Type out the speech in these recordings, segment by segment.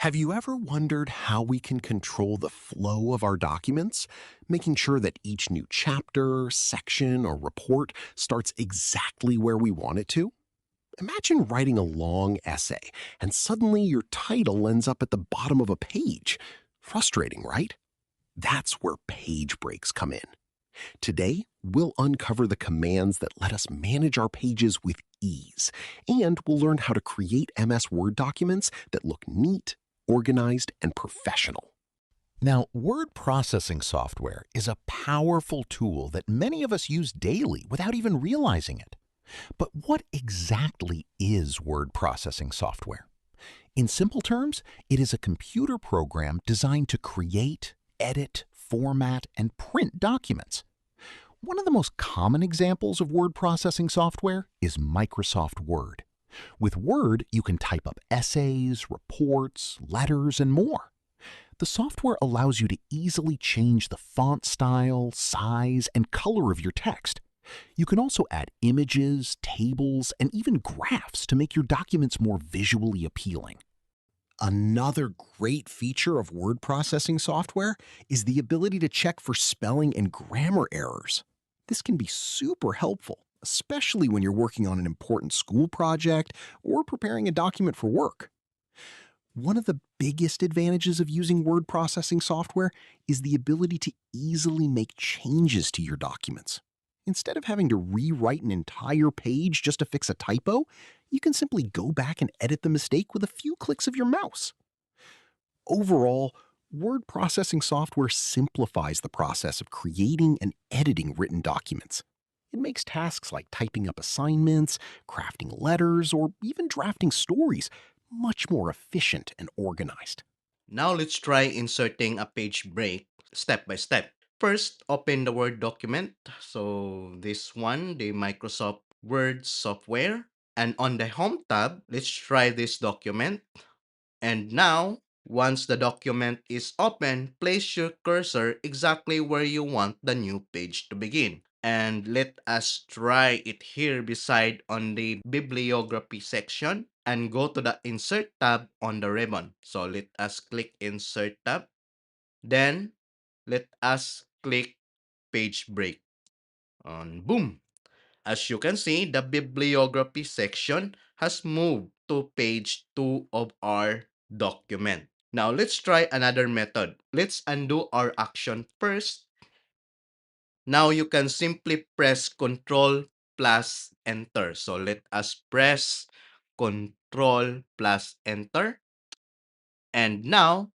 Have you ever wondered how we can control the flow of our documents, making sure that each new chapter, section, or report starts exactly where we want it to? Imagine writing a long essay and suddenly your title ends up at the bottom of a page. Frustrating, right? That's where page breaks come in. Today, we'll uncover the commands that let us manage our pages with ease, and we'll learn how to create MS Word documents that look neat, organized, and professional. Now, word processing software is a powerful tool that many of us use daily without even realizing it. But what exactly is word processing software? In simple terms, it is a computer program designed to create, edit, format, and print documents. One of the most common examples of word processing software is Microsoft Word. With Word, you can type up essays, reports, letters, and more. The software allows you to easily change the font style, size, and color of your text. You can also add images, tables, and even graphs to make your documents more visually appealing. Another great feature of word processing software is the ability to check for spelling and grammar errors. This can be super helpful, especially when you're working on an important school project or preparing a document for work. One of the biggest advantages of using word processing software is the ability to easily make changes to your documents. Instead of having to rewrite an entire page just to fix a typo, you can simply go back and edit the mistake with a few clicks of your mouse. Overall, word processing software simplifies the process of creating and editing written documents. It makes tasks like typing up assignments, crafting letters, or even drafting stories much more efficient and organized. Now let's try inserting a page break step by step. First, open the Word document. So this one, the Microsoft Word software. And on the Home tab, let's try this document. And now, once the document is open, place your cursor exactly where you want the new page to begin. And let us try it here beside on the bibliography section and go to the Insert tab on the ribbon. So let us click Insert tab. Then, let us click Page Break. And boom! As you can see, the bibliography section has moved to page 2 of our document. Now, let's try another method. Let's undo our action first. Now, you can simply press Ctrl plus Enter. So, let us press Ctrl plus Enter. And now,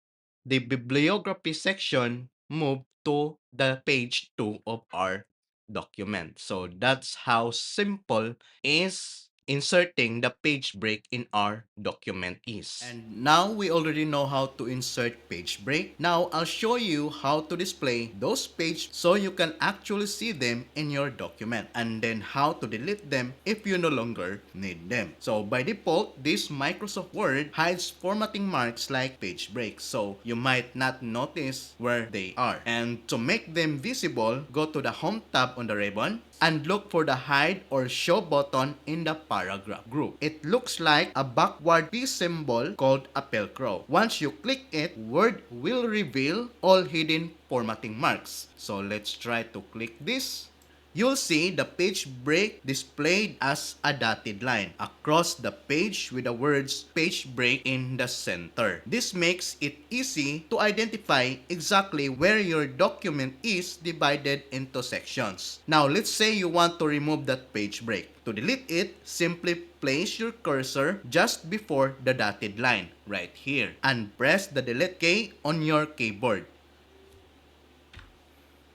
the bibliography section moved to the page 2 of our document. So that's how simple is inserting the page break in our document is. And now we already know how to insert page break. Now I'll show you how to display those pages so you can actually see them in your document, and then how to delete them if you no longer need them. So by default, this Microsoft Word hides formatting marks like page breaks, so you might not notice where they are. And to make them visible, go to the Home tab on the ribbon and look for the hide or show button in the paragraph group. It looks like a backward P symbol called a velcro. Once you click it, Word will reveal all hidden formatting marks. So let's try to click this. You'll see the page break displayed as a dotted line across the page with the words page break in the center. This makes it easy to identify exactly where your document is divided into sections. Now, let's say you want to remove that page break. To delete it, simply place your cursor just before the dotted line right here and press the delete key on your keyboard.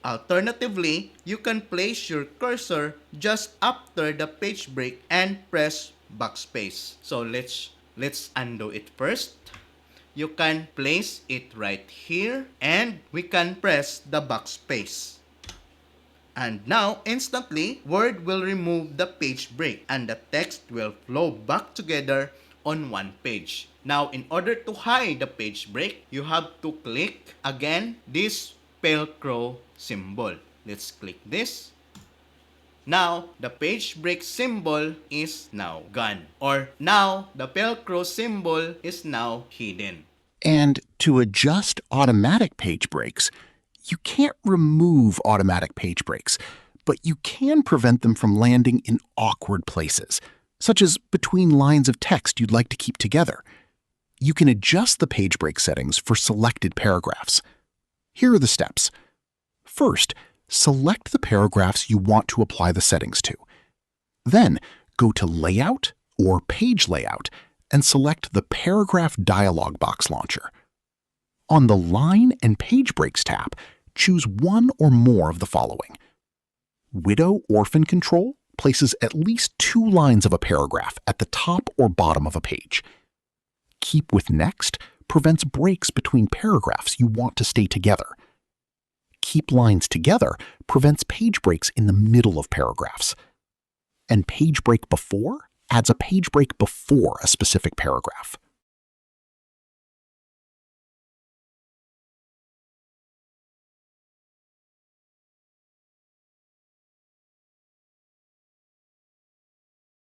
Alternatively, you can place your cursor just after the page break and press backspace. So let's undo it first. You can place it right here and we can press the backspace. And now, instantly, Word will remove the page break and the text will flow back together on one page. Now, in order to hide the page break, you have to click again this Velcro symbol. Let's click this. Now, the page break symbol is now gone. Or now, the Velcro symbol is now hidden. And to adjust automatic page breaks, you can't remove automatic page breaks, but you can prevent them from landing in awkward places, such as between lines of text you'd like to keep together. You can adjust the page break settings for selected paragraphs. Here are the steps. First, select the paragraphs you want to apply the settings to. Then, go to Layout or Page Layout and select the Paragraph dialog box launcher. On the Line and Page Breaks tab, choose one or more of the following. Widow-orphan control places at least 2 lines of a paragraph at the top or bottom of a page. Keep with Next prevents breaks between paragraphs you want to stay together. Keep lines together prevents page breaks in the middle of paragraphs. And Page Break Before adds a page break before a specific paragraph.